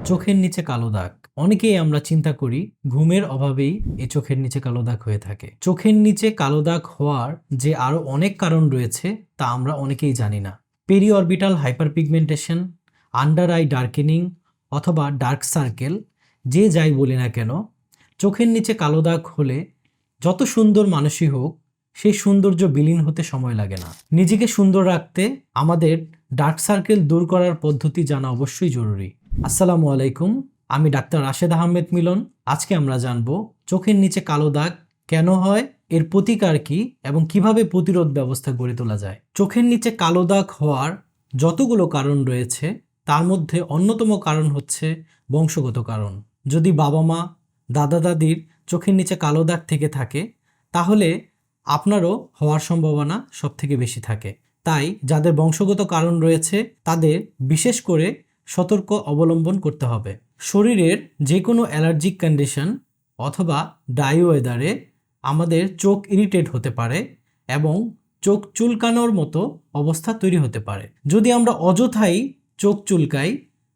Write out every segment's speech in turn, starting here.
চোখের নিচে কালো দাগ। অনেকেই আমরা চিন্তা করি ঘুমের অভাবেই এই চোখের নিচে কালো দাগ হয়ে থাকে। চোখের নিচে কালো দাগ হওয়ার যে আরো অনেক কারণ রয়েছে তা আমরা অনেকেই জানি না। Periorbital hyperpigmentation, under eye darkening অথবা ডার্ক সার্কেল, যে যাই বলি না কেন, চোখের নিচে কালো দাগ হলে যত সুন্দর মানুষই হোক সেই সৌন্দর্য বিলীন হতে সময় লাগে না। নিজেকে সুন্দর রাখতে আমাদের ডার্ক সার্কেল দূর করার পদ্ধতি জানা অবশ্যই জরুরি। আসসালামু আলাইকুম, আমি ডাক্তার রাশেদ আহমেদ মিলন। আজকে আমরা জানব চোখের নিচে কালো দাগ কেন হয়, এর প্রতিকার কি এবং কিভাবে প্রতিরোধ ব্যবস্থা গড়ে তোলা যায়। চোখের নিচে কালো দাগ হওয়ার যতগুলো কারণ রয়েছে তার মধ্যে অন্যতম কারণ হচ্ছে বংশগত কারণ। যদি বাবা মা, দাদা দাদির চোখের নিচে কালো দাগ থেকে থাকে তাহলে আপনারও হওয়ার সম্ভাবনা সবথেকে বেশি থাকে। তাই যাদের বংশগত কারণ রয়েছে তাদের বিশেষ করে সতর্ক অবলম্বন করতে হবে। শরীরের যে কোনো অ্যালার্জিক কন্ডিশন অথবা ড্রাই ওয়েদারে আমাদের চোখ ইরিটেট হতে পারে এবং চোখ চুলকানোর মতো অবস্থা তৈরি হতে পারে। যদি আমরা অযথাই চোখ চুলকাই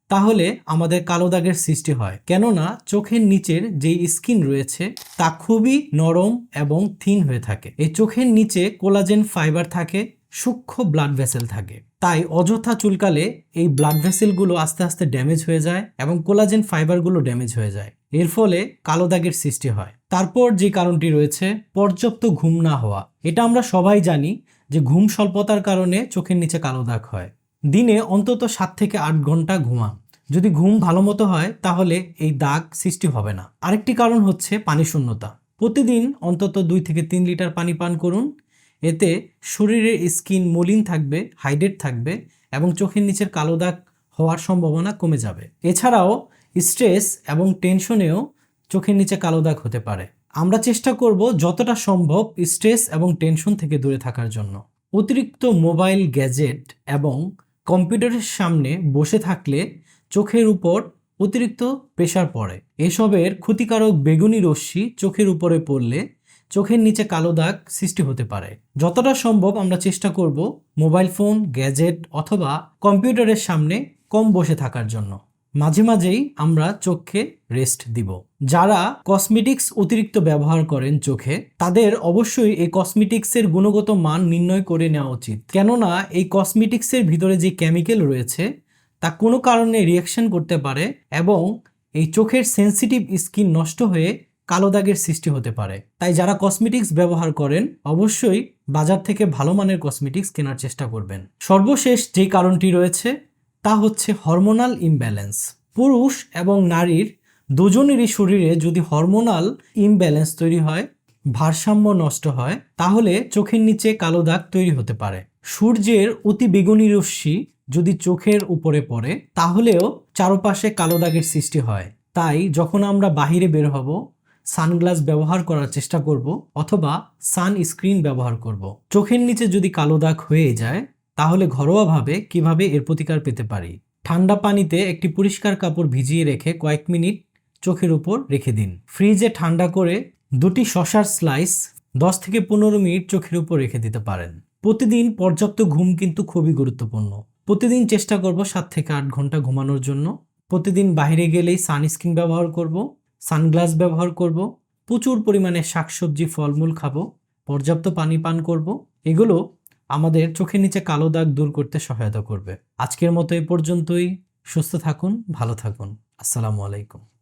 তাহলে আমাদের কালো দাগের সৃষ্টি হয়, কেননা চোখের নিচের যে স্কিন রয়েছে তা খুবই নরম এবং থিন হয়ে থাকে। এই চোখের নিচে কোলাজেন ফাইবার থাকে, সূক্ষ্ম ব্লাড ভেসেল থাকে। তাই অযথা চুলকালে এই ব্লাড ভেসেলগুলো আস্তে আস্তে ড্যামেজ হয়ে যায় এবং কোলাজেন ফাইবারগুলো ড্যামেজ হয়ে যায়। এর ফলে কালো দাগের সৃষ্টি হয়। তারপর যে কারণটি রয়েছে পর্যাপ্ত ঘুম না হওয়া। এটা আমরা সবাই জানি যে ঘুম স্বল্পতার কারণে চোখের নিচে কালো দাগ হয়। দিনে অন্তত 7 থেকে 8 ঘন্টা ঘুমান। যদি ঘুম ভালো মতো হয় তাহলে এই দাগ সৃষ্টি হবে না। আরেকটি কারণ হচ্ছে পানি শূন্যতা। প্রতিদিন অন্তত 2 থেকে 3 লিটার পানি পান করুন। এতে শরীরের স্কিন মলিন থাকবে, হাইড্রেট থাকবে এবং চোখের নিচের কালো দাগ হওয়ার সম্ভাবনা কমে যাবে। এছাড়াও স্ট্রেস এবং টেনশনেও চোখের নিচে কালো দাগ হতে পারে। আমরা চেষ্টা করব যতটা সম্ভব স্ট্রেস এবং টেনশন থেকে দূরে থাকার জন্য। অতিরিক্ত মোবাইল, গ্যাজেট এবং কম্পিউটারের সামনে বসে থাকলে চোখের উপর অতিরিক্ত প্রেসার পড়ে। এসবের ক্ষতিকারক বেগুনি রশ্মি চোখের উপরে পড়লে চোখের নিচে কালো দাগ সৃষ্টি হতে পারে। যতটা সম্ভব আমরা চেষ্টা করব মোবাইল ফোন, গ্যাজেট অথবা কম্পিউটারের সামনে কম বসে থাকার জন্য। মাঝে মাঝেই আমরা চোখকে রেস্ট দিব। যারা কসমেটিক্স অতিরিক্ত ব্যবহার করেন চোখে, তাদের অবশ্যই এই কসমেটিক্সের গুণগত মান নির্ণয় করে নেওয়া উচিত, কেননা এই কসমেটিক্সের ভিতরে যে কেমিক্যাল রয়েছে তা কোনো কারণে রিঅ্যাকশন করতে পারে এবং এই চোখের সেন্সিটিভ স্কিন নষ্ট হয়ে কালো দাগের সৃষ্টি হতে পারে। তাই যারা কসমেটিক্স ব্যবহার করেন অবশ্যই বাজার থেকে ভালো মানের কসমেটিক্স কেনার চেষ্টা করবেন। সর্বশেষ যে কারণটি রয়েছে তা হচ্ছে হরমোনাল ইমব্যালেন্স। পুরুষ এবং নারীর দুজনেরই শরীরে যদি হরমোনাল ইমব্যালেন্স তৈরি হয়, ভারসাম্য নষ্ট হয়, তাহলে চোখের নিচে কালো দাগ তৈরি হতে পারে। সূর্যের অতি বেগুনি রশ্মি যদি চোখের উপরে পড়ে তাহলেও চারপাশে কালো দাগের সৃষ্টি হয়। তাই যখন আমরা বাহিরে বের হব সানগ্লাস ব্যবহার করার চেষ্টা করব অথবা সানস্ক্রিন ব্যবহার করব। চোখের নিচে যদি কালো দাগ হয়ে যায় তাহলে ঘরোয়াভাবে কিভাবে এর প্রতিকার পেতে পারি। ঠান্ডা পানিতে একটি পরিষ্কার কাপড় ভিজিয়ে রেখে কয়েক মিনিট চোখের উপর রেখে দিন। ফ্রিজে ঠান্ডা করে 2টি শসার স্লাইস 10 থেকে 15 মিনিট চোখের উপর রেখে দিতে পারেন। প্রতিদিন পর্যাপ্ত ঘুম কিন্তু খুবই গুরুত্বপূর্ণ। প্রতিদিন চেষ্টা করব 7 থেকে 8 ঘন্টা ঘুমানোর জন্য। প্রতিদিন বাইরে গেলেই সানস্ক্রিন ব্যবহার করব, সানগ্লাস ব্যবহার করব, প্রচুর পরিমাণে শাকসবজি, ফলমূল খাবো, পর্যাপ্ত পানি পান করব। এগুলো আমাদের চোখের নিচে কালো দাগ দূর করতে সহায়তা করবে। আজকের মতো এ পর্যন্তই। সুস্থ থাকুন, ভালো থাকুন। আসসালামু আলাইকুম।